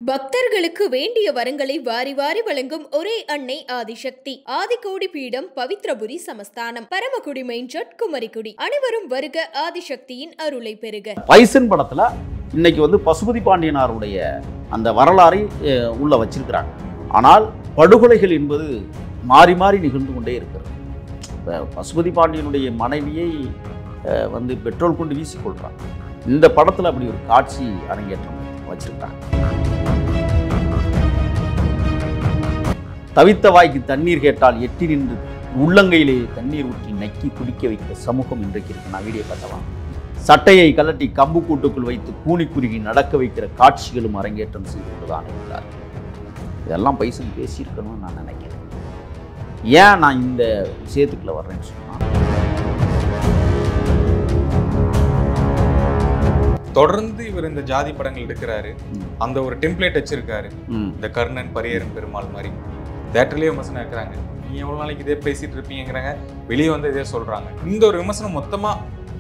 பக்தர்களுக்கு வேண்டிய வரங்களை வாரி வாரி வழங்கும் ஒரே அன்னை ஆதிசக்தி. ஆதிகோடி பீடம், பவித்ரபுரி சமஸ்தானம், பரமக்குடி மெயின் ரோட், குமரிக்குடி. அனைவரும் வருக, ஆதிசக்தியின் அருளை பெறுக. பைசன் படத்துல இன்னைக்கு பசுபதி பாண்டியனாருடைய அந்த வரலாறை உள்ள வச்சிருக்கிறாங்க. ஆனால் படுகொலைகள் என்பது மாறி மாறி நிகழ்ந்து கொண்டே இருக்கிறது. பசுபதி பாண்டியனுடைய மனைவியை பெட்ரோல் கொண்டு வீசிக்கொள்றாங்க. இந்த படத்துல அப்படி ஒரு காட்சி அரங்கேற்றம் வச்சிருக்காங்க. தவித்த வாய்க்கு தண்ணீர் கேட்டால் எட்டி நின்று உள்ளங்கையிலே தண்ணீர் ஊற்றி நக்கி குடிக்க வைத்த சமூகம் இன்றைக்கு இருக்கு. நான் வீடியோ பார்த்தலாம். சட்டையை கலட்டி கம்பு கூட்டுக்குள் வைத்து கூனி குறுகி நடக்க வைக்கிற காட்சிகளும் அரங்கேற்றம் செய்து கொண்டுதான் இருக்கிறார். இதெல்லாம் பைசன் பேசியிருக்கணும்னு நான் நினைக்கிறேன். ஏன் நான் இந்த விஷயத்துக்குள்ள வர்றேன்னு சொன்னா, தொடர்ந்து இவர் இந்த ஜாதி படங்கள் எடுக்கிறாரு. அந்த ஒரு டெம்ப்ளேட் வச்சிருக்காரு. இந்த கர்ணன் பரியரும் பெருமாள் மாதிரி தேட்டர்லயே விமர்சனம் இருக்கிறாங்க. நீ எவ்வளவு நாளைக்கு இதே பேசிட்டு இருப்பீங்கிறாங்க. வெளியே வந்து இதே சொல்றாங்க. இந்த ஒரு விமர்சனம் மொத்தமா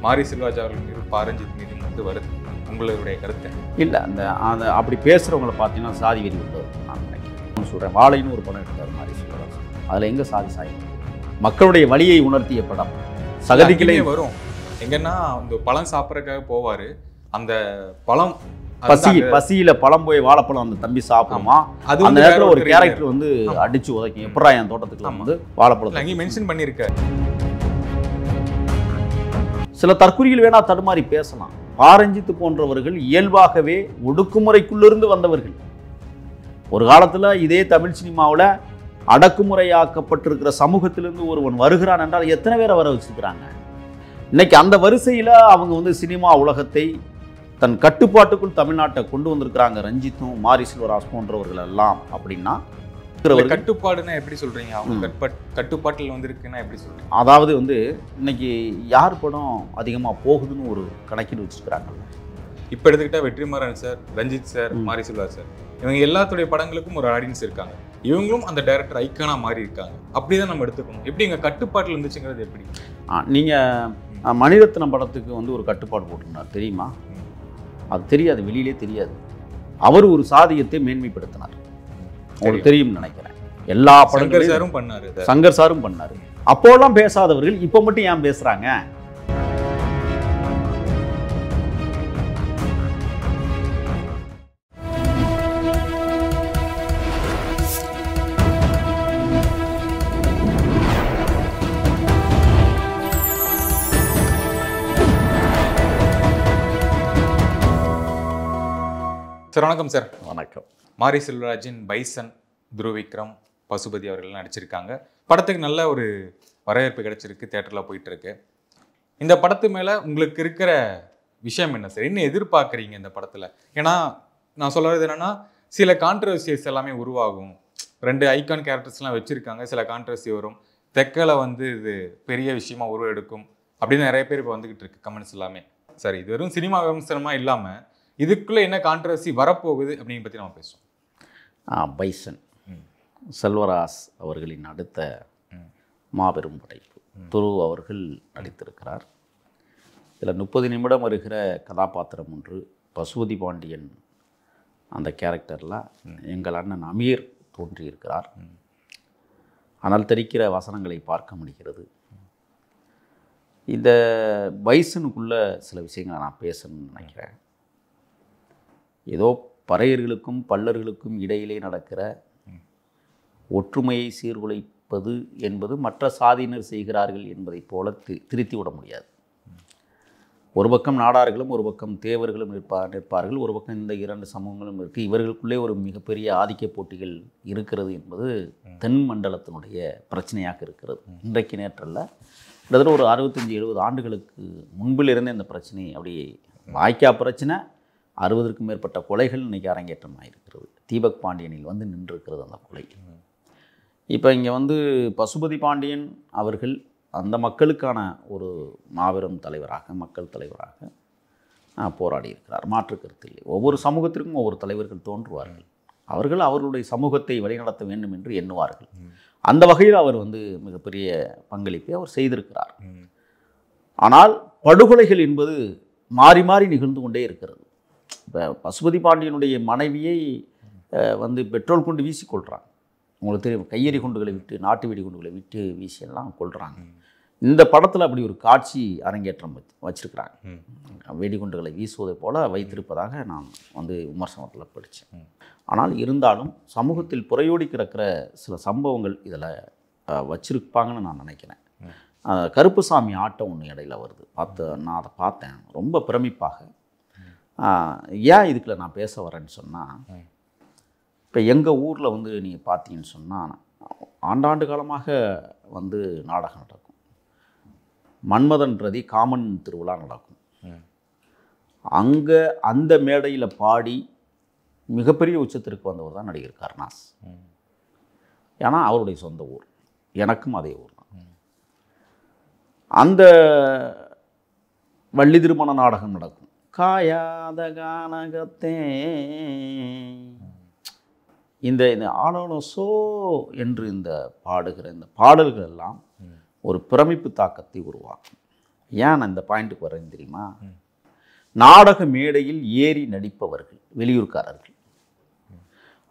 மாரி செல்வராஜ் அவர்கள் மீது, பாரஞ்சித் மீது வருது. உங்களுடைய கருத்து இல்லை? அந்த அப்படி பேசுறவங்களை பார்த்தீங்கன்னா சாதி வெறி உள்ளது நான் நினைக்கிறேன். சொல்றேன், வாழைன்னு ஒரு படம் எடுத்தார் மாரி செல்வராஜ். அதுல எங்க சாதி சாயம்? மக்களுடைய வழியை உணர்த்திய படம். சகதிகளே வரும். எங்கன்னா இந்த பழம் சாப்பிட்றதுக்காக போவாரு. அந்த பழம் பசியில பழம் போய் வாழைப்பழம் அந்த தம்பி சாப்பிடுமா, அந்த நேரத்தில் ஒரு கேரக்டர் அடிச்சு உதைக்கும். எப்படா என் தோட்டத்துக்கு வாழைப்பழம் மென்ஷன் பண்ணியிருக்காரு. சில தற்குறிகள் வேணா தடுமாறி பேசலாம். பாரஞ்சித்து போன்றவர்கள் இயல்பாகவே ஒடுக்குமுறைக்குள்ளிருந்து வந்தவர்கள். ஒரு காலத்துல இதே தமிழ் சினிமாவில் அடக்குமுறையாக்கப்பட்டிருக்கிற சமூகத்திலிருந்து ஒருவன் வருகிறான் என்றால் எத்தனை பேரை வர வச்சிருக்கிறாங்க. இன்னைக்கு அந்த வரிசையில் அவங்க சினிமா உலகத்தை தன் கட்டுப்பாட்டுக்குள் தமிழ்நாட்டை கொண்டு வந்திருக்கிறாங்க. ரஞ்சித்தும் மாரி செல்வராஜ் போன்றவர்கள் எல்லாம். அப்படின்னா கட்டுப்பாடுன்னா எப்படி சொல்றீங்க? அவங்க கட்டுப்பாட்டில் வந்திருக்குன்னா எப்படி சொல்றீங்க? அதாவது இன்னைக்கு யார் படம் அதிகமா போகுதுன்னு ஒரு கணக்கீடு வச்சிருக்கிறாங்க. இப்போ எடுத்துக்கிட்டா வெற்றிமாறன் சார், ரஞ்சித் சார், மாரி செல்வராஜ் சார், இவங்க எல்லாத்துடைய படங்களுக்கும் ஒரு ஆடியன்ஸ் இருக்காங்க. இவங்களும் அந்த டைரக்டர் ஐக்கானா மாறி இருக்காங்க. அப்படிதான் நம்ம எடுத்துக்கணும். எப்படி எங்க கட்டுப்பாட்டில் இருந்துச்சுங்கிறது எப்படி? நீங்க மணிரத்னம் படத்துக்கு ஒரு கட்டுப்பாடு போட்டிருந்தார் தெரியுமா? அது தெரியாது, வெளியிலே தெரியாது. அவர் ஒரு சாதியத்தை மேன்மைப்படுத்தினார். உங்களுக்கு தெரியும் நினைக்கிறேன். எல்லா படங்களும் பண்ணாரு, சங்கர் சாரும் பண்ணாரு. அப்போலாம் பேசாதவர்கள் இப்ப மட்டும் ஏன் பேசுறாங்க? சார் வணக்கம். சார் வணக்கம். மாரி செல்வராஜின் பைசன், துருவிக்ரம், பசுபதி அவர்கள் நடிச்சிருக்காங்க. படத்துக்கு நல்ல ஒரு வரவேற்பு கிடைச்சிருக்கு, தேட்டரில் போயிட்டு இருக்கு. இந்த படத்து மேலே உங்களுக்கு இருக்கிற விஷயம் என்ன சார்? என்ன எதிர்பார்க்குறீங்க இந்த படத்தில்? ஏன்னா நான் சொல்கிறது என்னென்னா, சில கான்ட்ரவர்சிஸ் எல்லாமே உருவாகும். 2 ஐகான் கேரக்டர்ஸ்லாம் வச்சுருக்காங்க. சில கான்ட்ரவர்சி வரும். தெக்கலை இது பெரிய விஷயமா உருவெடுக்கும் அப்படின்னு நிறைய பேர் இப்போ வந்துக்கிட்டு இருக்கு கமெண்ட்ஸ் எல்லாமே. சரி, இது வெறும் சினிமா விமர்சனமாக இல்லாமல் இதுக்குள்ளே என்ன கான்ட்ரவர்சி வரப்போகுது அப்படின்னு பற்றி நம்ம பேசுவோம். பைசன் செல்வராஜ் அவர்களின் அடுத்த மாபெரும் படைப்பு. துரு அவர்கள் நடித்திருக்கிறார். இதில் 30 நிமிடம் வருகிற கதாபாத்திரம் ஒன்று. பசுபதி பாண்டியன் அந்த கேரக்டரில் எங்கள் அண்ணன் அமீர் தோன்றியிருக்கிறார். ஆனால் தெரிக்கிற வசனங்களை பார்க்க முடிகிறது. இந்த பைசனுக்குள்ள சில விஷயங்களை நான் பேசணும்னு நினைக்கிறேன். ஏதோ பறையர்களுக்கும் பல்லர்களுக்கும் இடையிலே நடக்கிற ஒற்றுமையை சீர்குலைப்பது என்பது மற்ற சாதியினர் செய்கிறார்கள் என்பதை போல திருத்தி விட முடியாது. ஒரு பக்கம் நாடார்களும் ஒரு பக்கம் தேவர்களும் நிற்பார்கள். ஒரு பக்கம் இந்த 2 சமூகங்களும் இருக்குது. இவர்களுக்குள்ளே ஒரு மிகப்பெரிய ஆதிக்க போட்டிகள் இருக்கிறது என்பது தென் மண்டலத்தினுடைய பிரச்சனையாக இருக்கிறது. இன்றைக்கு நேற்றல்ல, கிட்டத்தட்ட ஒரு 65-70 ஆண்டுகளுக்கு முன்பிலிருந்தே இந்த பிரச்சனை அப்படியே வாய்க்கா பிரச்சனை. 60க்கும் மேற்பட்ட கொலைகள் இன்றைக்கி அரங்கேற்றமாக இருக்கிறது. தீபக் பாண்டியனில் நின்றிருக்கிறது அந்த கொலை. இப்போ இங்கே பசுபதி பாண்டியன் அவர்கள் அந்த மக்களுக்கான ஒரு மாபெரும் தலைவராக, மக்கள் தலைவராக போராடி இருக்கிறார். மாற்று கருத்து இல்லை. ஒவ்வொரு சமூகத்திற்கும் ஒவ்வொரு தலைவர்கள் தோன்றுவார்கள். அவர்கள் அவர்களுடைய சமூகத்தை வழிநடத்த வேண்டும் என்று எண்ணுவார்கள். அந்த வகையில் அவர் மிகப்பெரிய பங்களிப்பை அவர் செய்திருக்கிறார். ஆனால் படுகொலைகள் என்பது மாறி மாறி நிகழ்ந்து கொண்டே இருக்கிறது. இப்போ பசுபதி பாண்டியனுடைய மனைவியை வந்து பெட்ரோல் கொண்டு வீசி கொள்கிறாங்க. உங்களுக்கு தெரியும், கையெறி குண்டுகளை விட்டு, நாட்டு வெடி குண்டுகளை விட்டு வீசியெல்லாம் கொள்கிறாங்க. இந்த படத்தில் அப்படி ஒரு காட்சி அரங்கேற்றம் வச்சிருக்கிறாங்க. வெடிகுண்டுகளை வீசுவதை போல வைத்திருப்பதாக நான் வந்து விமர்சனத்தில் படித்தேன். ஆனால் இருந்தாலும் சமூகத்தில் புறையோடி கிடக்கிற சில சம்பவங்கள் இதில் வச்சிருப்பாங்கன்னு நான் நினைக்கிறேன். கருப்புசாமி ஆட்டம் ஒன்று இடையில வருது, நான் அதை பார்த்தேன் ரொம்ப பிரமிப்பாக. ஏன் இதுக்குள்ள நான் பேச வரேன்னு சொன்னால், இப்போ எங்கள் ஊரில் வந்து நீங்கள் பார்த்தீங்கன்னு சொன்னால் ஆண்டாண்டு காலமாக வந்து நாடகம் நடக்கும். மன்மதன் பிரதி காமன் திருவிழா நடக்கும். அங்கே அந்த மேடையில் பாடி மிகப்பெரிய உச்சத்திற்கு வந்தவர் தான் நடிகர் கருணாஸ். ஏன்னா அவருடைய சொந்த ஊர், எனக்கும் அதே ஊர் தான். அந்த வள்ளி திருமண நாடகம் நடக்கும். காயாத கானகத்தே இந்த ஆளோனோ சோ என்று இந்த பாடுகிற இந்த பாடல்கள் எல்லாம் ஒரு பிரமிப்பு தாக்கத்தை உருவாக்கும். ஏன் நான் இந்த பாயிண்ட்டுக்கு வரேன்னு தெரியுமா? நாடக மேடையில் ஏறி நடிப்பவர்கள் வெளியூர்காரர்கள்.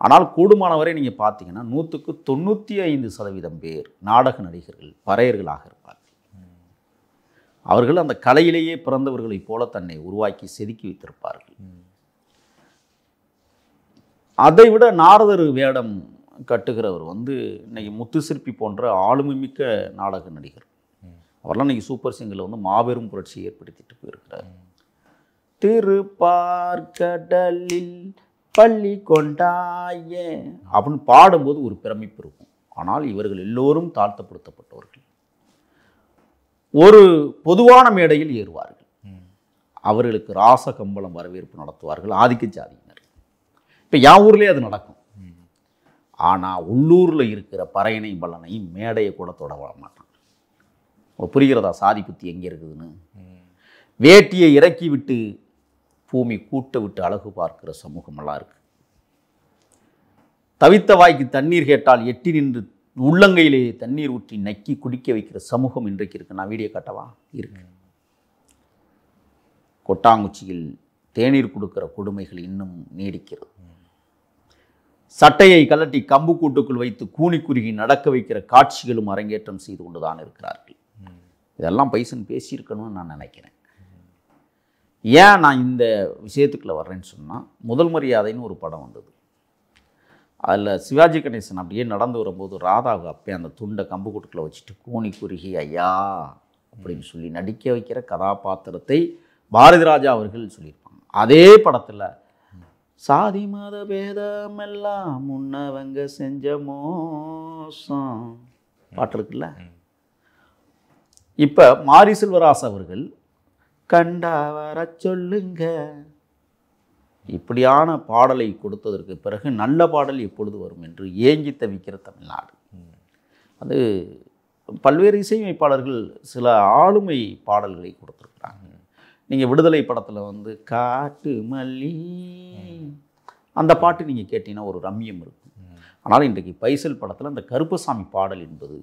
ஆனால் கூடுமானவரை நீங்கள் பார்த்தீங்கன்னா 100க்கு 95% பேர் நாடக நடிகர்கள், பறையர்களாக இருப்பார்கள். அவர்கள் அந்த கலையிலேயே பிறந்தவர்களைப் போல தன்னை உருவாக்கி செதுக்கி வைத்திருப்பார்கள். அதை விட நாரதர் வேடம் கட்டுகிறவர் வந்து இன்னைக்கு முத்துசிற்பி போன்ற ஆளுமை மிக்க நாடக நடிகர். அவரெல்லாம் இன்னைக்கு சூப்பர் சிங்கரில் வந்து மாபெரும் புரட்சியை ஏற்படுத்திட்டு போயிருக்கிறார். திருப்பார்கடலில் பள்ளி கொண்டாயே அப்படின்னு பாடும்போது ஒரு பிரமிப்பு இருக்கும். ஆனால் இவர்கள் எல்லோரும் தாழ்த்தப்படுத்தப்பட்டவர்கள். ஒரு பொதுவான மேடையில் ஏறுவார்கள். அவர்களுக்கு ராச கம்பளம் வரவேற்பு நடத்துவார்கள் ஆதிக்க ஜாதியினர். இப்போ என் ஊர்லேயே அது நடக்கும். ஆனால் உள்ளூரில் இருக்கிற பறையனை பலனையும் மேடையை கூட தொட வர மாட்டான். புரிகிறதா சாதி புத்தி எங்கே இருக்குதுன்னு? வேட்டியை இறக்கி விட்டு பூமி கூட்ட விட்டு அழகு பார்க்கிற சமூகமெல்லாம் இருக்கு. தவித்த வாய்க்கு தண்ணீர் கேட்டால் எட்டி நின்று உள்ளங்கையிலே தண்ணீர் ஊற்றி நக்கி குடிக்க வைக்கிற சமூகம் இன்றைக்கு இருக்கு. நான் வீடியோ காட்டவா? இருக்கு. கொட்டாங்குச்சியில் தேநீர் கொடுக்கிற கொடுமைகள் இன்னும் நீடிக்கிறது. சட்டையை கலட்டி கம்பு கூட்டுக்குள் வைத்து கூனி குறுகி நடக்க வைக்கிற காட்சிகளும் அரங்கேற்றம் செய்து கொண்டுதான் இருக்கிறார்கள். இதெல்லாம் பைசன் பேசியிருக்கணும்னு நான் நினைக்கிறேன். ஏன் நான் இந்த விஷயத்துக்குள்ள வர்றேன்னு சொன்னால், முதல் மரியாதைன்னு ஒரு படம் வந்தது. அதில் சிவாஜி கணேசன் அப்படியே நடந்து வரும்போது ராதாவுக்கு அப்பே அந்த துண்டை கம்பு கூட்டுக்குள்ள வச்சுட்டு கூனி குறுகி ஐயா அப்படின்னு சொல்லி நடிக்க வைக்கிற கதாபாத்திரத்தை பாரதி ராஜா அவர்கள் சொல்லியிருப்பாங்க. அதே படத்தில் சாதி மத பேதம் எல்லாம் முன்னவங்க செஞ்ச மோசம் பாட்டு இருக்குல்ல. இப்போ மாரி செல்வராஜ் அவர்கள் கண்டா வர சொல்லுங்க இப்படியான பாடலை கொடுத்ததற்கு பிறகு நல்ல பாடல் எப்பொழுது வரும் என்று ஏங்கி தவிக்கிற தமிழ்நாடு. அது பல்வேறு இசையமைப்பாளர்கள் சில ஆளுமை பாடல்களை கொடுத்துருக்குறாங்க. நீங்கள் விடுதலை படத்தில் வந்து காட்டு மல்லி அந்த பாட்டு நீங்கள் கேட்டீங்கன்னா ஒரு ரம்யம் இருக்கும். ஆனால் இன்றைக்கு பைசல் படத்தில் அந்த கருப்பசாமி பாடல் என்பது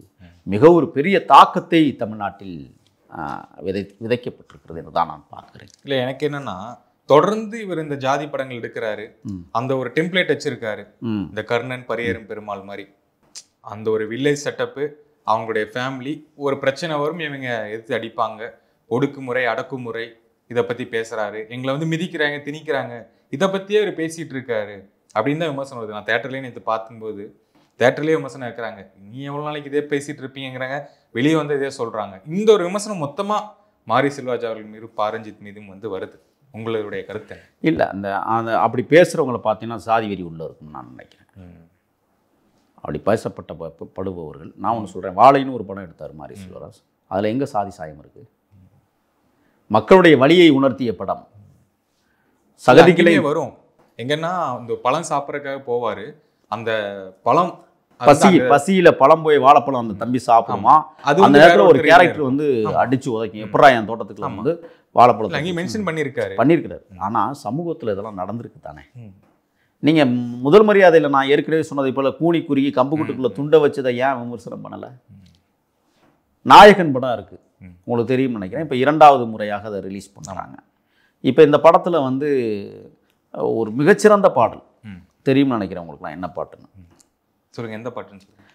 மிக ஒரு பெரிய தாக்கத்தை தமிழ்நாட்டில் விதைக்கப்பட்டிருக்கிறது என்று தான் நான் பார்க்குறேன். இல்லை, எனக்கு என்னென்னா தொடர்ந்து இவர் இந்த ஜாதி படங்கள் எடுக்கிறாரு, அந்த ஒரு டெம்ப்ளேட் வச்சிருக்காரு. இந்த கர்ணன் பரியரும் பெருமாள் மாதிரி அந்த ஒரு வில்லேஜ் செட்டப்பு, அவங்களுடைய ஃபேமிலி ஒரு பிரச்சனை வரும், இவங்க எதிர்த்து அடிப்பாங்க, ஒடுக்குமுறை அடக்குமுறை இதை பற்றி பேசுகிறாரு, எங்களை வந்து மிதிக்கிறாங்க திணிக்கிறாங்க, இதை பற்றியே அவர் பேசிகிட்டு இருக்காரு அப்படின்னு தான் விமர்சனம் வருது. நான் தேட்டர்லேயே நேற்று பார்க்கும்போது தேட்டர்லேயே விமர்சனம் இருக்கிறாங்க. நீ எவ்வளோ நாளைக்கு இதே பேசிகிட்டு இருப்பீங்கிறாங்க, வெளியே வந்து இதே சொல்கிறாங்க. இந்த ஒரு விமர்சனம் மொத்தமாக மாரி செல்வராஜ் அவர்கள் மீது பாரஞ்சித் மீதும் வந்து வருது. உங்களுடைய கருத்து இல்லை? அந்த அப்படி பேசுகிறவங்கள பார்த்தீங்கன்னா சாதி வெறி உள்ள இருக்குன்னு நான் நினைக்கிறேன். அப்படி பேசப்பட்டப்படுபவர்கள், நான் ஒன்று சொல்கிறேன், வாழைன்னு ஒரு படம் எடுத்தார் மாரி செல்வராஜ். அதில் எங்கே சாதி சாயம் இருக்குது? மக்களுடைய வழியை உணர்த்திய படம். சகதிகளே வரும் எங்கன்னா இந்த பழம் சாப்பிட்றதுக்காக போவார், அந்த பழம் பசியில பழம் போய் வாழைப்பழம் அந்த தம்பி சாப்பிடுமா, அந்த நேரத்தில் ஒரு கேரக்டர் வந்து அடிச்சு உதைக்கும், எப்படா என் தோட்டத்துக்கு வந்து வாழைப்பழம் மென்ஷன் பண்ணியிருக்காரு. ஆனால் சமூகத்தில் இதெல்லாம் நடந்திருக்கு தானே. நீங்கள் முதல் மரியாதையில் நான் ஏற்கனவே சொன்னதை போல் கூனி குறுகி கம்பு கூட்டுக்குள்ளே துண்டை வச்சதை ஏன் விமர்சனம் பண்ணலை? நாயகன் படம் இருக்குது, உங்களுக்கு தெரியும் நினைக்கிறேன். இப்போ 2வது முறையாக அதை ரிலீஸ் பண்ணுறாங்க. இப்போ இந்த படத்தில் வந்து ஒரு மிகச்சிறந்த பாடல் தெரியும்னு நினைக்கிறேன் உங்களுக்குலாம் என்ன பாட்டுன்னு. சொல்லுங்கள், எந்த பாட்டுன்னு சொல்லுங்கள்.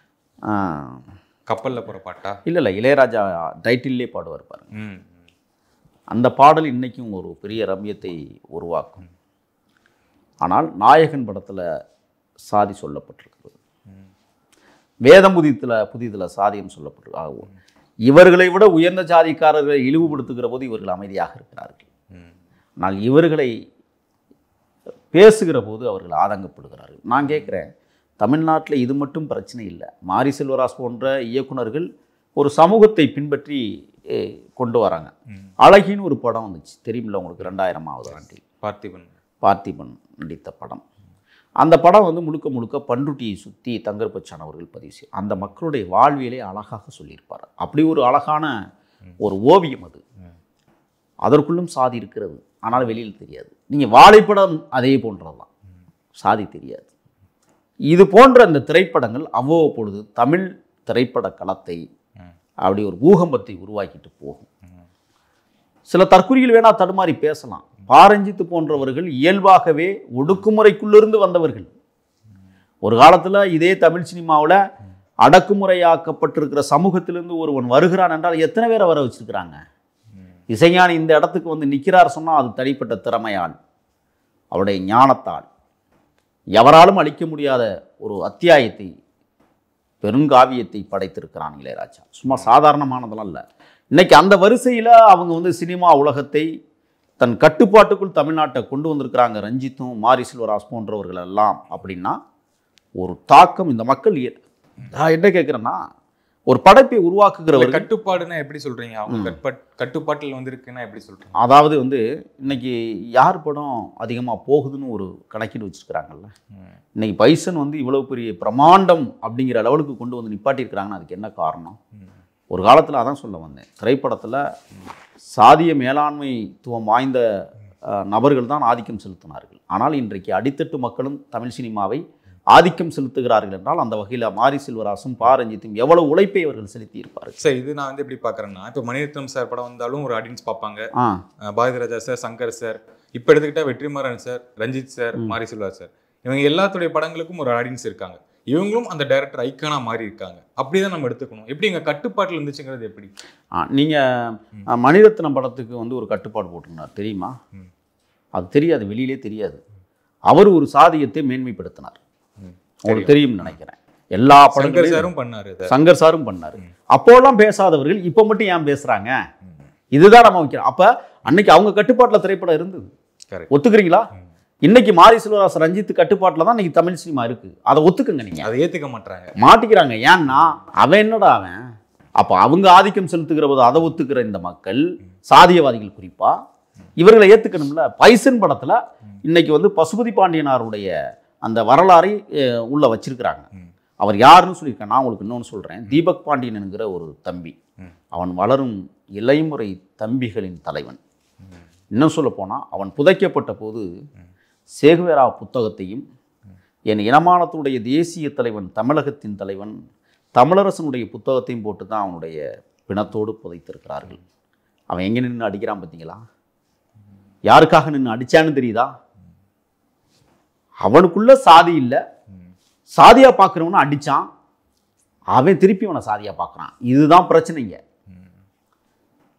கப்பலில் போகிற பாட்டா? இல்லை, இளையராஜா டைட்டில்லே பாடுவார் பாருங்க. அந்த பாடல் இன்றைக்கும் ஒரு பெரிய ரம்யத்தை உருவாக்கும். ஆனால் நாயகன் படத்தில் சாதி சொல்லப்பட்டிருக்கிறது, வேதம் புதியத்தில் சாதியம் சொல்லப்பட்டிருக்காகும். இவர்களை விட உயர்ந்த ஜாதிக்காரர்களை இழிவுபடுத்துகிற போது இவர்கள் அமைதியாக இருக்கிறார்கள். ஆனால் இவர்களை பேசுகிற போது அவர்கள் ஆதங்கப்படுகிறார்கள். நான் கேட்குறேன், தமிழ்நாட்டில் இது மட்டும் பிரச்சனை இல்லை. மாரி செல்வராஜ் போன்ற இயக்குனர்கள் ஒரு சமூகத்தை பின்பற்றி கொண்டு வராங்க. அழகின்னு ஒரு படம் வந்துச்சு, தெரியுமில்ல உங்களுக்கு, 2000ஆவது ஆண்டில் பார்த்திபன் நடித்த படம். அந்த படம் வந்து முழுக்க முழுக்க பண்ருட்டியை சுற்றி தங்கர்பச்சான் அவர்கள் பதிவு செய்யும். அந்த மக்களுடைய வாழ்வியலை அழகாக சொல்லியிருப்பார். அப்படி ஒரு அழகான ஒரு ஓவியம் அது. அதற்குள்ளும் சாதி இருக்கிறது, ஆனால் வெளியில் தெரியாது. நீங்கள் வாழைப்படம் அதே போன்றது தான், சாதி தெரியாது. இது போன்ற அந்த திரைப்படங்கள் அவ்வப்பொழுது தமிழ் திரைப்பட களத்தை அப்படி ஒரு பூகம்பத்தை உருவாக்கிட்டு போகும். சில தற்குறிகள் வேணா தடுமாறி பேசலாம். பாரஞ்சித்து போன்றவர்கள் இயல்பாகவே ஒடுக்குமுறைக்குள்ளிருந்து வந்தவர்கள். ஒரு காலத்தில் இதே தமிழ் சினிமாவில் அடக்குமுறையாக்கப்பட்டிருக்கிற சமூகத்திலிருந்து ஒருவன் வருகிறான் என்றால் எத்தனை பேரை வர வச்சிருக்கிறாங்க. இசைஞானி இந்த இடத்துக்கு வந்து நிற்கிறார் சொன்னால் அது தனிப்பட்ட திறமையால், அவருடைய ஞானத்தால், எவராலும் அளிக்க முடியாத ஒரு அத்தியாயத்தை, பெருங்காவியத்தை படைத்திருக்கிறான் இளையராஜா. சும்மா சாதாரணமானதெல்லாம் இல்லை. இன்னைக்கு அந்த வரிசையில் அவங்க வந்து சினிமா உலகத்தை தன் கட்டுப்பாட்டுக்குள் தமிழ்நாட்டை கொண்டு வந்திருக்கிறாங்க. ரஞ்சித்தும் மாரி செல்வராஜ் போன்றவர்கள் எல்லாம். அப்படின்னா ஒரு தாக்கம் இந்த மக்கள். நான் என்ன கேட்குறேன்னா, ஒரு படைப்பை உருவாக்குகிறவர் கட்டுப்பாடுன்னா எப்படி சொல்றீங்க? அவங்க கட்டுப்பாட்டில் வந்திருக்குன்னா எப்படி சொல்றீங்க? அதாவது வந்து இன்னைக்கு யார் படம் அதிகமாக போகுதுன்னு ஒரு கணக்கீடு வச்சுருக்கிறாங்கல்ல. இன்னைக்கு பைசன் வந்து இவ்வளவு பெரிய பிரமாண்டம் அப்படிங்கிற லெவலுக்கு கொண்டு வந்து நிப்பாட்டியிருக்கிறாங்கன்னா அதுக்கு என்ன காரணம்? ஒரு காலத்தில் அதான் சொல்ல வந்தேன், திரைப்படத்தில் சாதிய மேலாண்மைத்துவம் வாய்ந்த நபர்கள் தான் ஆதிக்கம் செலுத்தினார்கள். ஆனால் இன்றைக்கு அடித்தட்டு மக்களும் தமிழ் சினிமாவை ஆதிக்கம் செலுத்துகிறார்கள் என்றால் அந்த வகையில் மாரி செல்வராசும் பாரஞ்சித்தும் எவ்வளவு உழைப்பை அவர்கள் செலுத்தி இருப்பார்கள். சார், இது நான் வந்து எப்படி பார்க்குறேன்னா, இப்போ மணிரத்னம் சார் படம் வந்தாலும் ஒரு ஆடியன்ஸ் பார்ப்பாங்க. பாரதிராஜா சார், சங்கர் சார், இப்போ எடுத்துக்கிட்டா வெற்றிமாறன் சார், ரஞ்சித் சார், மாரி செல்வராஜ் சார், இவங்க எல்லாத்துடைய படங்களுக்கும் ஒரு ஆடியன்ஸ் இருக்காங்க. இவங்களும் அந்த டைரக்டர் ஐக்கானா மாறி இருக்காங்க. அப்படிதான் நம்ம எடுத்துக்கணும். எப்படி எங்கள் கட்டுப்பாட்டில் இருந்துச்சுங்கிறது எப்படி? நீங்கள் மணிரத்னம் படத்துக்கு வந்து ஒரு கட்டுப்பாடு போட்டுருந்தார் தெரியுமா? அது தெரியாது, வெளியிலே தெரியாது. அவர் ஒரு சாதியத்தை மேன்மைப்படுத்தினார், உங்களுக்கு தெரியும் நினைக்கிறேன். எல்லா படங்களும் பண்ணாரு, சங்கர் சாரும் பண்ணாரு. அப்போலாம் பேசாதவர்கள் இப்போ மட்டும் ஏன் பேசுறாங்க? இதுதான் நம்ம வைக்கிறோம். அப்ப அன்னைக்கு அவங்க கட்டுப்பாட்டில் திரைப்படம் இருந்தது, ஒத்துக்கிறீங்களா? இன்னைக்கு மாரி செல்வராஜ், ரஞ்சித் கட்டுப்பாட்டில் தான் இன்னைக்கு தமிழ் சினிமா இருக்கு. அதை ஒத்துக்குங்க. நீங்க அதை ஏத்துக்க மாட்டிக்கிறாங்க. ஏன்னா அவன் என்னடா அவன், அப்ப அவங்க ஆதிக்கம் செலுத்துகிற போது அதை ஒத்துக்கிற இந்த மக்கள், சாதியவாதிகள் குறிப்பா, இவர்களை ஏத்துக்கணும்ல. பைசன் படத்துல இன்னைக்கு வந்து பசுபதி பாண்டியனாருடைய அந்த வரலாறை உள்ள வச்சிருக்கிறாங்க. அவர் யாருன்னு சொல்லியிருக்கேன். நான் உங்களுக்கு இன்னொன்று சொல்றேன். தீபக் பாண்டியன் என்கிற ஒரு தம்பி, அவன் வளரும் இளைமுறை தம்பிகளின் தலைவன். இன்னும் சொல்ல போனால் அவன் புதைக்கப்பட்ட போது சேகுவேரா புத்தகத்தையும், என் இனமானத்துடைய தேசிய தலைவன், தமிழகத்தின் தலைவன், தமிழரசனுடைய புத்தகத்தையும் போட்டு தான் அவனுடைய பிணத்தோடு புதைத்திருக்கிறார்கள். அவன் எங்கே நின்று அடிக்கிறான் பார்த்தீங்களா? யாருக்காக நின்று அடிச்சான்னு தெரியுதா? அவனுக்குள்ள சாதி இல்லை, சாதியா பார்க்குறவன அடிச்சான், அவன் திருப்பி அவனை சாதியா பார்க்குறான். இதுதான் பிரச்சனைங்க.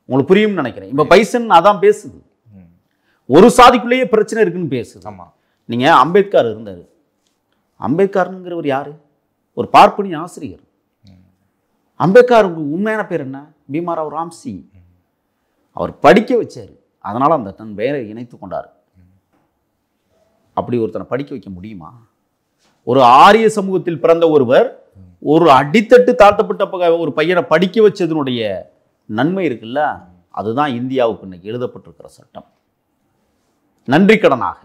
உங்களுக்கு புரியும்னு நினைக்கிறேன். இப்போ பைசன் அதான் பேசுது, ஒரு சாதிக்குள்ளேயே பிரச்சனை இருக்குன்னு பேசுது. ஆமாம். நீங்கள் அம்பேத்கர் இருந்தார். அம்பேத்கருங்கிறவர் யார்? ஒரு பார்ப்பனி ஆசிரியர். அம்பேத்கர் உண்மையான பேர் என்ன? பீமாராவ் ராம்சி. அவர் படிக்க வச்சார், அதனால் அந்த தன் பெயரை இணைத்து கொண்டார். அப்படி ஒருத்தனை படிக்க வைக்க முடியுமா? ஒரு ஆரிய சமூகத்தில் பிறந்த ஒருவர் ஒரு அடித்தட்டு தாழ்த்தப்பட்ட ஒரு பையனை படிக்க வச்சதனுடைய நன்மை இருக்குல்ல, அதுதான் இந்தியாவுக்கு இன்னைக்கு எழுதப்பட்டிருக்கிற சட்டம். நன்றி கடனாக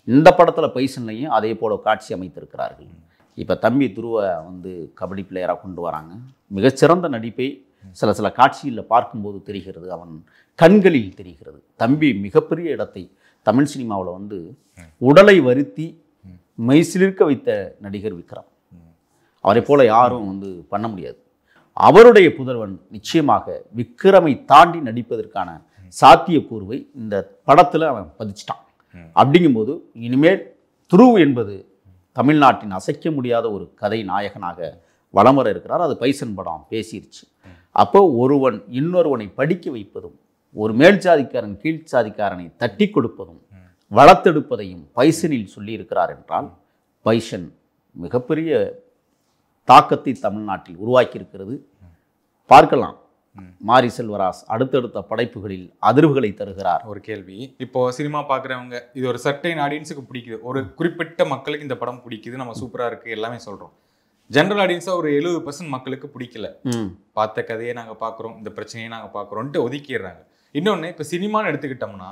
இந்த படத்தில் பைசன்லையும் அதே போல காட்சி அமைத்திருக்கிறார்கள். இப்போ தம்பி துருவ வந்து கபடி பிளேயராக கொண்டு வராங்க. மிகச்சிறந்த நடிப்பை சில காட்சிகளில் பார்க்கும்போது தெரிகிறது, அவன் கண்களில் தெரிகிறது. தம்பி மிகப்பெரிய இடத்தை தமிழ் சினிமாவில் வந்து உடலை வருத்தி மெய்சிலிருக்க வைத்த நடிகர் விக்ரம். அவரை போல யாரும் வந்து பண்ண முடியாது. அவருடைய புதல்வன் நிச்சயமாக விக்ரமை தாண்டி நடிப்பதற்கான சாத்தியக்கூறுவை இந்த படத்தில் அவன் பதிச்சிட்டான். அப்படிங்கும்போது இனிமேல் துருவ் என்பது தமிழ்நாட்டின் அசைக்க முடியாத ஒரு கதை நாயகனாக வலம் வர இருக்கிறார். அது பைசன் படம் பேசிருச்சு. அப்போ ஒருவன் இன்னொருவனை படிக்க வைப்பதும், ஒரு மேல் சாதிக்காரன் கீழ் சாதிக்காரனை தட்டி கொடுப்பதும் வளர்த்தெடுப்பதையும் பைசனில் சொல்லியிருக்கிறார் என்றால் பைசன் மிகப்பெரிய தாக்கத்தை தமிழ்நாட்டில் உருவாக்கியிருக்கிறது. பார்க்கலாம், மாரி செல்வராஜ் அடுத்தடுத்த படைப்புகளில் அதிர்வுகளை தருகிறார். ஒரு கேள்வி, இப்போ சினிமா பார்க்குறவங்க இது ஒரு சர்டைன் ஆடியன்ஸுக்கு பிடிக்குது, ஒரு குறிப்பிட்ட மக்களுக்கு இந்த படம் பிடிக்குது, நம்ம சூப்பராக இருக்குது எல்லாமே சொல்கிறோம். ஜென்ரல் ஆடியன்ஸாக ஒரு 70% மக்களுக்கு பிடிக்கல, பார்த்த கதையை நாங்கள் பார்க்குறோம், இந்த பிரச்சனையை நாங்கள் பார்க்குறோன்ட்டு ஒதுக்கிடுறாங்க. இன்னொன்று, இப்போ சினிமான்னு எடுத்துக்கிட்டோம்னா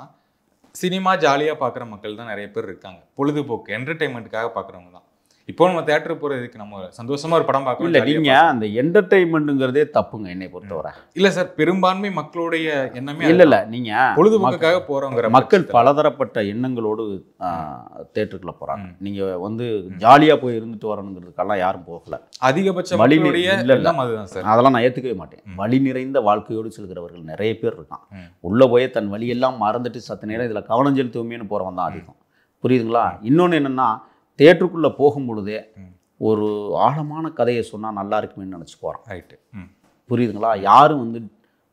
சினிமா ஜாலியாக பார்க்குற மக்கள் தான் நிறைய பேர் இருக்காங்க, பொழுதுபோக்கு என்டர்டைன்மெண்ட்டுக்காக பார்க்குறவங்க தான். இப்போ நம்ம தியேட்டர் போகிறதுக்கு நம்ம சந்தோஷமாக ஒரு படம் பார்க்கணும். இல்லை, நீங்கள் அந்த என்டர்டைன்மெண்ட்டுங்கிறதே தப்புங்க என்னை பொறுத்தவரை. இல்லை சார், பெரும்பான்மை மக்களுடைய எண்ணமே இல்லை, நீங்கள் பொழுதுபோக்குக்காக போகிறவங்க மக்கள் பலதரப்பட்ட எண்ணங்களோடு தேட்டருக்குள்ள போகிறாங்க. நீங்கள் வந்து ஜாலியாக போய் இருந்துட்டு வரணுங்கிறதுக்கெல்லாம் யாரும் போகலை. அதிகபட்ச அதுதான் சார், அதெல்லாம் நான் ஏற்றுக்கவே மாட்டேன். வழி நிறைந்த வாழ்க்கையோடு செல்கிறவர்கள் நிறைய பேர் இருக்கான். உள்ளே போய் தன் வழியெல்லாம் மறந்துட்டு சத்த நேரம் இதில் கவனம் செலுத்துவோமேனு போகிறவன் தான் அதிகம். புரியுதுங்களா? இன்னொன்று என்னென்னா, தேட்டருக்குள்ளே போகும் பொழுதே ஒரு ஆழமான கதையை சொன்னால் நல்லா இருக்குமேன்னு நினச்சி போகிறான். ரைட்டு, புரியுதுங்களா? யாரும் வந்து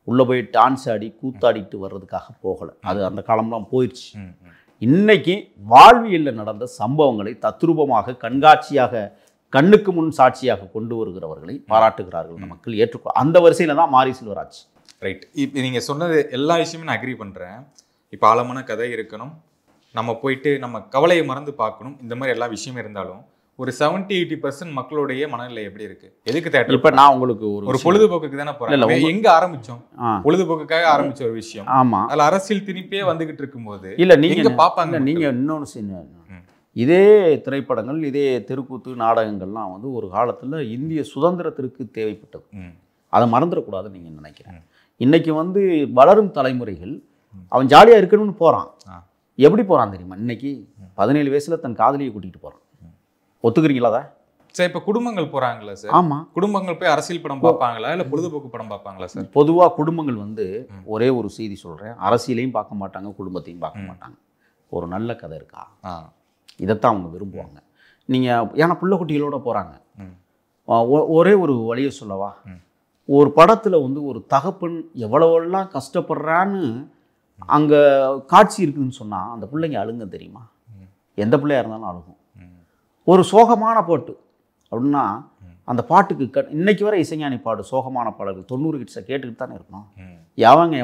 உள்ளே போய் டான்ஸ் ஆடி கூத்தாடிட்டு வர்றதுக்காக போகலை. அது அந்த காலம்லாம் போயிடுச்சு. இன்னைக்கு வாழ்வியலில் நடந்த சம்பவங்களை தத்ரூபமாக கண்காட்சியாக கண்ணுக்கு முன் சாட்சியாக கொண்டு வருகிறவர்களை பாராட்டுகிறார்கள் மக்கள், ஏற்றுக்கொள்ள. அந்த வரிசையில் தான் மாரி செல்வராஜ். ரைட், இப்போ நீங்கள் சொன்னது எல்லா விஷயமும் நான் அக்ரி பண்ணுறேன். இப்போ ஆழமான கதை இருக்கணும், நம்ம போயிட்டு நம்ம கவலையை மறந்து பார்க்கணும், இந்த மாதிரி எல்லா விஷயமும் இருந்தாலும் ஒரு 70-80% மக்களுடைய மனநிலை எப்படி இருக்கு? எதுக்கு தேட்டர்? இப்போ நான் உங்களுக்கு ஒரு பொழுதுபோக்குக்கு தானே போறேன். எங்க ஆரம்பிச்சோம்? பொழுதுபோக்குக்காக ஆரம்பிச்ச ஒரு விஷயம். ஆமா, அதுல அரசியல் திணிப்பே வந்துகிட்டு இருக்கும்போது இல்ல நீங்க பாப்பாங்க. நீங்க இன்னொன்று, இதே திரைப்படங்கள், இதே தெருக்கூத்து நாடகங்கள்லாம் வந்து ஒரு காலத்துல இந்திய சுதந்திரத்திற்கு தேவைப்பட்டது. அதை மறந்துடக்கூடாதுன்னு நீங்க நினைக்கிறேன். இன்னைக்கு வந்து வளரும் தலைமுறைகள் அவன் ஜாலியா இருக்கணும்னு போறான். எப்படி போகிறான் தெரியுமா? இன்னைக்கு 17 வயசுல தன் காதலியை கூட்டிகிட்டு போகிறான். ஒத்துக்கிறீங்களா? அதை சார் இப்போ குடும்பங்கள் போகிறாங்களா சார்? ஆமாம், குடும்பங்கள் போய் அரசியல் படம் பார்ப்பாங்களா இல்லை பொழுதுபோக்கு படம் பார்ப்பாங்களா சார்? பொதுவாக குடும்பங்கள் வந்து ஒரே ஒரு செய்தி சொல்கிறேன், அரசியலையும் பார்க்க மாட்டாங்க, குடும்பத்தையும் பார்க்க மாட்டாங்க. ஒரு நல்ல கதை இருக்கா, இதைத்தான் அவங்க விரும்புவாங்க. நீங்கள் ஏன்னா பிள்ளை குட்டிகளோட போகிறாங்க. ஒரே ஒரு வழியை சொல்லவா? ஒரு படத்தில் வந்து ஒரு தகப்பன் எவ்வளவெல்லாம் கஷ்டப்படுறான்னு அங்கே காட்சி இருக்குதுன்னு சொன்னால் அந்த பிள்ளைங்க அழுங்க தெரியுமா? எந்த பிள்ளையாக இருந்தாலும் அழுகும். ஒரு சோகமான பாட்டு அப்படின்னா அந்த பாட்டுக்கு இன்னைக்கு வரை இசைஞானி பாடு சோகமான பாடல்கள் 90 கிட்ஸை கேட்டுக்கிட்டு தானே இருக்கணும்.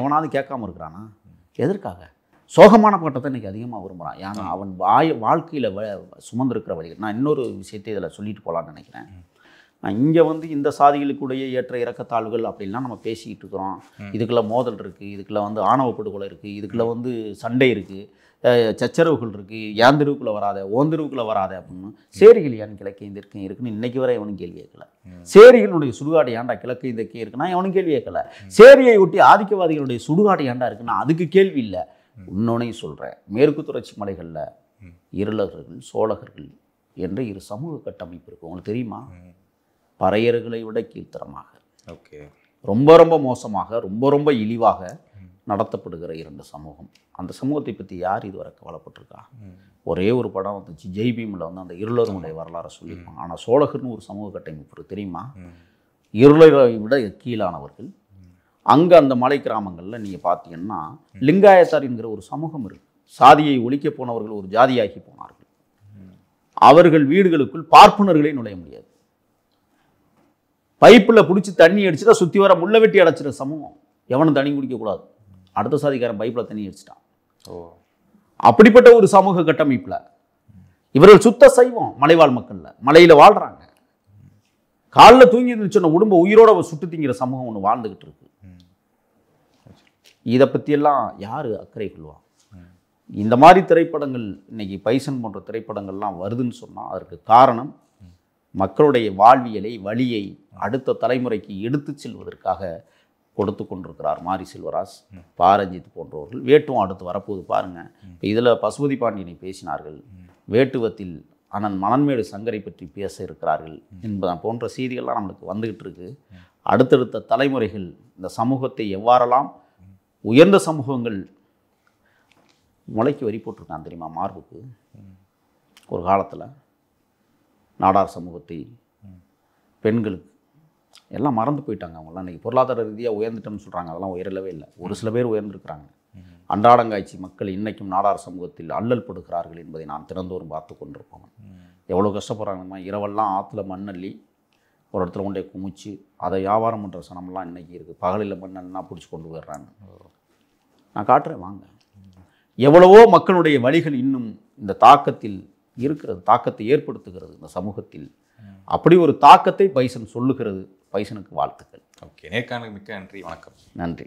எவனாவது கேட்காம இருக்கிறானா? எதற்காக? சோகமான பாட்டை தான் இன்றைக்கி அதிகமாக விரும்புகிறான். ஏன்னா அவன் வாழ்க்கையில் சுமந்திருக்கிற வழிகள். நான் இன்னொரு விஷயத்தை இதில் சொல்லிட்டு போகலான்னு நினைக்கிறேன். இங்கே வந்து இந்த சாதிகளுக்குடைய ஏற்ற இறக்கத்தாழ்வுகள் அப்படின்லாம் நம்ம பேசிக்கிட்டு இருக்கிறோம். இதுக்குள்ள மோதல் இருக்குது, இதுக்குள்ள வந்து ஆணவ படுகொலை இருக்குது, இதுக்குள்ள வந்து சண்டை இருக்குது, சச்சரவுகள் இருக்குது, ஏன் தெருவுக்குள்ளே வராத, ஓன் தெருவுக்குள்ளே வராத அப்படின்னு. சேரிகள் ஏன் கிழக்கே இந்த இருக்கே இருக்குன்னு இன்றைக்கி வரை எவனும் கேள்வி கேட்கல. சேரிகளுடைய சுடுகாடு ஏன்டா கிழக்கு இந்த கே இருக்குன்னா எவனும் கேள்வி கேட்கல. சேரியை ஒட்டி ஆதிக்கவாதிகளுடைய சுடுகாடு ஏன்டா இருக்குன்னா அதுக்கு கேள்வி இல்லை. இன்னொன்னையும் சொல்கிறேன், மேற்கு தொடர்ச்சி மலைகளில் இருளகர்கள் சோழகர்கள் என்ற இரு சமூக கட்டமைப்பு இருக்குது. உங்களுக்கு தெரியுமா? பறையர்களை விட கீழ்த்தரமாக, ரொம்ப ரொம்ப மோசமாக, ரொம்ப ரொம்ப இழிவாக நடத்தப்படுகிற 2 சமூகம். அந்த சமூகத்தை பற்றி யார் இதுவரை கவலைப்பட்டிருக்கா? ஒரே ஒரு படம் வந்துச்சு, ஜெய்பீமில் வந்து அந்த இருளருடைய வரலாறை சொல்லியிருப்பாங்க. ஆனால் சோழகர்னு ஒரு சமூக கட்டமைப்பு தெரியுமா? இருளரை விட கீழானவர்கள். அங்கே அந்த மலை கிராமங்களில் நீங்கள் பார்த்தீங்கன்னா லிங்காயத்தார் என்கிற ஒரு சமூகம் இருக்குது. சாதியை ஒழிக்க போனவர்கள் ஒரு ஜாதியாகி போனார்கள். அவர்கள் வீடுகளுக்குள் பார்ப்பனர்களே நுழைய முடியாது. பைப்பில் பிடிச்சி தண்ணி அடிச்சுட்டா சுற்றி வர முள்ளை வெட்டி அடைச்சிட சமூகம். எவனும் தண்ணி குடிக்கக்கூடாது, அடுத்த சாதிக்காரன் பைப்பில் தண்ணி அடிச்சிட்டான். அப்படிப்பட்ட ஒரு சமூக கட்டமைப்பில் இவர்கள் சுத்த சைவம். மலைவாழ் மக்களில் மலையில் வாழ்கிறாங்க. காலில் தூங்கி சொன்ன உடம்பை உயிரோட சுட்டு திங்கிற சமூகம் ஒன்று வாழ்ந்துக்கிட்டு இருக்கு. இதை பற்றியெல்லாம் யார் அக்கறை கொள்வான்? இந்த மாதிரி திரைப்படங்கள் இன்னைக்கு பைசன் போன்ற திரைப்படங்கள்லாம் வருதுன்னு சொன்னால் அதற்கு காரணம் மக்களுடைய வாழ்வியலை வழியை அடுத்த தலைமுறைக்கு எடுத்து செல்வதற்காக கொடுத்து கொண்டிருக்கிறார் மாரி செல்வராஜ், பாரஞ்சித் போன்றவர்கள். வேட்டுவம் அடுத்து வரப்போது பாருங்கள். இப்போ இதில் பசுபதி பாண்டியனை பேசினார்கள், வேட்டுவத்தில் அண்ணன் மணன்மேடு சங்கரை பற்றி பேச இருக்கிறார்கள் என்பது போன்ற செய்திகள்லாம் நம்மளுக்கு வந்துக்கிட்டு இருக்கு. அடுத்தடுத்த தலைமுறைகள் இந்த சமூகத்தை எவ்வாறெல்லாம் உயர்ந்த சமூகங்கள் முளைக்கு வரி போட்டிருக்கான் தெரியுமா? மார்புக்கு ஒரு காலத்தில் நாடார் சமூகத்தை, பெண்களுக்கு எல்லாம் மறந்து போயிட்டாங்க. அவங்களாம் இன்றைக்கி பொருளாதார ரீதியாக உயர்ந்துட்டோம்னு சொல்கிறாங்க. அதெல்லாம் உயரலவே இல்லை. ஒரு சில பேர் உயர்ந்திருக்கிறாங்க. அன்றாடங்காய்ச்சி மக்கள் இன்றைக்கும் நாடார் சமூகத்தில் அல்லல் படுகிறார்கள் என்பதை நான் திறந்தோறும் பார்த்து கொண்டிருப்போம். எவ்வளோ கஷ்டப்படுறாங்கம்மா. இரவெல்லாம் ஆற்றுல மண்ணள்ளி ஒரு இடத்துல கொண்டே குமிச்சு அதை வியாபாரம் பண்ணுற சனமெல்லாம் இன்றைக்கி இருக்குது. பகலில் மண்ணெல்லாம் பிடிச்சி கொண்டு போயிடுறாங்க. நான் காட்டுறேன் வாங்க. எவ்வளவோ மக்களுடைய வழிகள் இன்னும் இந்த தாக்கத்தில் இருக்கிறது, தாக்கத்தை ஏற்படுத்துகிறது இந்த சமூகத்தில். அப்படி ஒரு தாக்கத்தை பைசன் சொல்லுகிறது. பைசனுக்கு வாழ்த்துக்கள். ஓகே, நேர்காணலுக்கு மிக்க நன்றி. வணக்கம். நன்றி.